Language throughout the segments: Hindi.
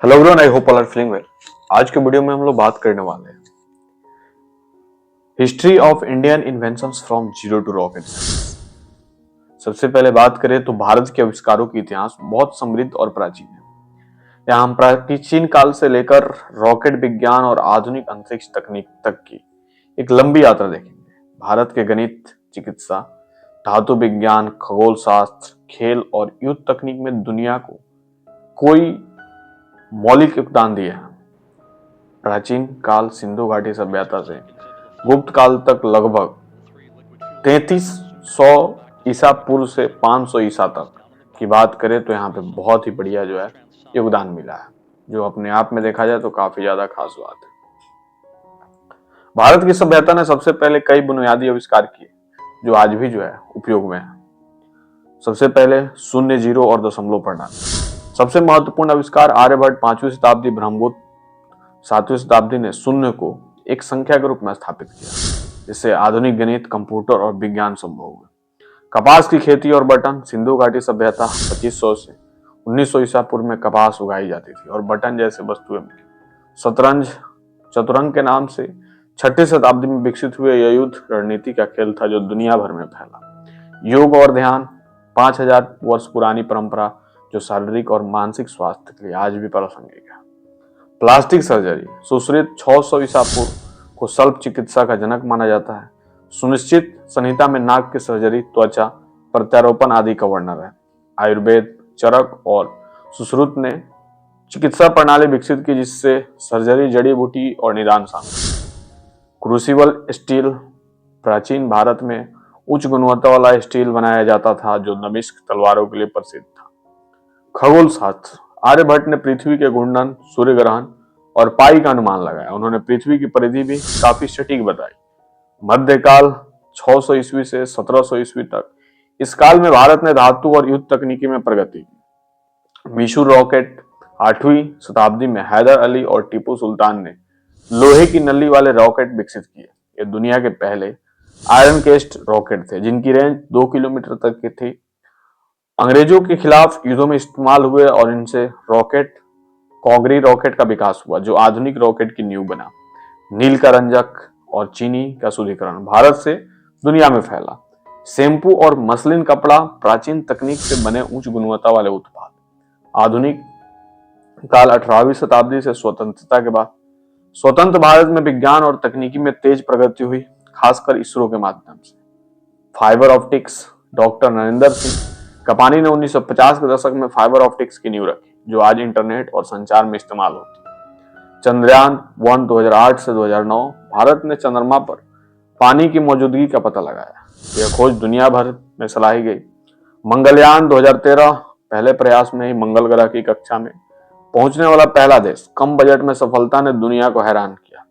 Hello everyone, I hope all are feeling well. आज के वीडियो में हम लोग बात करने वाले हैं history of Indian inventions from zero to rocket. सबसे पहले बात करें तो भारत के आविष्कारों की इतिहास बहुत समृद्ध और प्राचीन है। यहाँ हम प्राचीन काल से लेकर रॉकेट विज्ञान और आधुनिक अंतरिक्ष तकनीक तक की एक लंबी यात्रा देखेंगे। भारत के गणित, चिकित्सा, धातु विज्ञान, खगोल शास्त्र, खेल और युद्ध तकनीक में दुनिया को कोई मौलिक योगदान दिए हैं। प्राचीन काल सिंधु घाटी सभ्यता से गुप्त काल तक लगभग 3300 ईसा पूर्व से 500 ईसा तक की बात करें तो यहाँ पे बहुत ही बढ़िया जो है योगदान मिला है, जो अपने आप में देखा जाए तो काफी ज्यादा खास बात है। भारत की सभ्यता ने सबसे पहले कई बुनियादी आविष्कार किए जो आज भी जो है उपयोग में है। सबसे पहले शून्य, जीरो और दशमलव प्रणाली। सबसे महत्वपूर्ण आविष्कार आर्यभट्ट 5वीं शताब्दी, ब्रह्मगुप्त 7वीं शताब्दी ने शून्य को एक संख्या के रूप में स्थापित किया, जिससे आधुनिक गणित, कंप्यूटर और विज्ञान संभव हुआ। कपास की खेती और बटन। सिंधु घाटी सभ्यता 2500 से 1900 ईसा पूर्व में कपास उगाई जाती थी और बटन जैसे वस्तुएं मिली। शतरंज चतुरंग के नाम से 6वीं शताब्दी में विकसित हुए यह युद्ध रणनीति का खेल था जो दुनिया भर में फैला। योग और ध्यान 5000 वर्ष पुरानी परंपरा जो शारीरिक और मानसिक स्वास्थ्य के लिए आज भी प्रासंगिक है। Plastic surgery. सुश्रुत 600 ईसा पूर्व को शल्य चिकित्सा का जनक माना जाता है। सुनिश्चित संहिता में नाक की सर्जरी, त्वचा प्रत्यारोपण आदि का वर्णन है। आयुर्वेद, चरक और सुश्रुत ने चिकित्सा प्रणाली विकसित की जिससे सर्जरी, जड़ी बूटी और निदान शामिल। Crucible steel. प्राचीन भारत में उच्च गुणवत्ता वाला स्टील बनाया जाता था जो नमिष्क तलवारों के लिए प्रसिद्ध था। खगोल शास्त्र। आर्यभट्ट ने पृथ्वी के घूर्णन, सूर्य ग्रहण और पाई का अनुमान लगाया। उन्होंने पृथ्वी की परिधि भी काफी सटीक बताई। मध्यकाल 600 ईस्वी से 1700 ईस्वी तक। इस काल में भारत ने धातु और युद्ध तकनीकी में प्रगति की। मिशूर रॉकेट 8वीं शताब्दी में हैदर अली और टीपू सुल्तान ने लोहे की नली वाले रॉकेट विकसित किए। ये दुनिया के पहले आयरन केस्ट रॉकेट थे जिनकी रेंज 2 किलोमीटर तक की थी। अंग्रेजों के खिलाफ युद्धों में इस्तेमाल हुए और इनसे रॉकेट, कॉगरी रॉकेट का विकास हुआ जो आधुनिक रॉकेट की नींव बना। नील का रंजक और चीनी का शुद्धिकरण भारत से दुनिया में फैला। शैम्पू और मसलिन कपड़ा प्राचीन तकनीक से बने उच्च गुणवत्ता वाले उत्पाद। आधुनिक काल 18वीं शताब्दी से स्वतंत्रता के बाद स्वतंत्र भारत में विज्ञान और तकनीकी में तेज प्रगति हुई, खासकर इसरो के माध्यम से। Fibre optics. Doctor Narendra Singh Kapany ने 1950 के दशक में फाइबर ऑप्टिक्स की नींव रखी जो आज इंटरनेट और संचार में इस्तेमाल होती है। चंद्रयान 1 2008 से 2009। भारत ने चंद्रमा पर पानी की मौजूदगी का पता लगाया। यह खोज दुनिया भर में सराही गई। मंगलयान 2013 पहले प्रयास में ही मंगल ग्रह की कक्षा में पहुंचने वाला पहला देश। कम बजट में सफलता ने दुनिया को हैरान किया।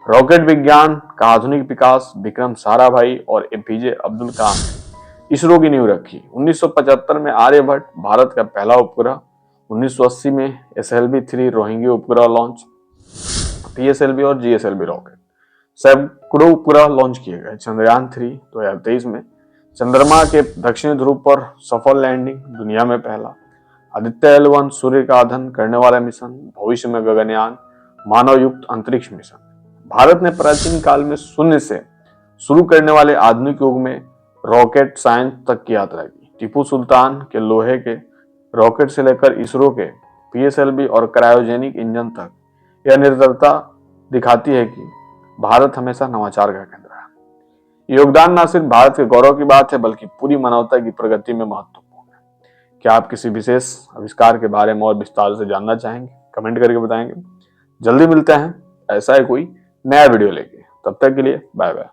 रॉकेट विज्ञान का आधुनिक विकास। विक्रम साराभाई और एपीजे अब्दुल कलाम ने इसरो की नींव रखी। 1975 में आर्यभट्ट भारत का पहला उपग्रह। 1980 में SLV-3 रोहिंगी उपग्रह लॉन्च। PSLV और GSLV रॉकेट सैकड़ों उपग्रह लॉन्च किए गए। चंद्रयान 3 2023 में चंद्रमा के दक्षिणी ध्रुव पर सफल लैंडिंग, दुनिया में पहला। आदित्य L1 सूर्य का अध्ययन करने वाला मिशन। भविष्य में गगनयान, मानव युक्त अंतरिक्ष मिशन। भारत ने प्राचीन काल में शून्य से शुरू करने वाले आधुनिक युग में रॉकेट साइंस तक की यात्रा की। टीपू सुल्तान के लोहे के रॉकेट से लेकर इसरो के PSLV और क्रायोजेनिक इंजन तक यह निरंतरता दिखाती है कि भारत हमेशा नवाचार का केंद्र है। योगदान न सिर्फ भारत के गौरव की बात है बल्कि पूरी मानवता की प्रगति में महत्वपूर्ण है। क्या आप किसी विशेष आविष्कार के बारे में और विस्तार से जानना चाहेंगे? कमेंट करके बताएंगे। जल्दी मिलते हैं ऐसा ही कोई नया वीडियो लेके। तब तक के लिए बाय बाय।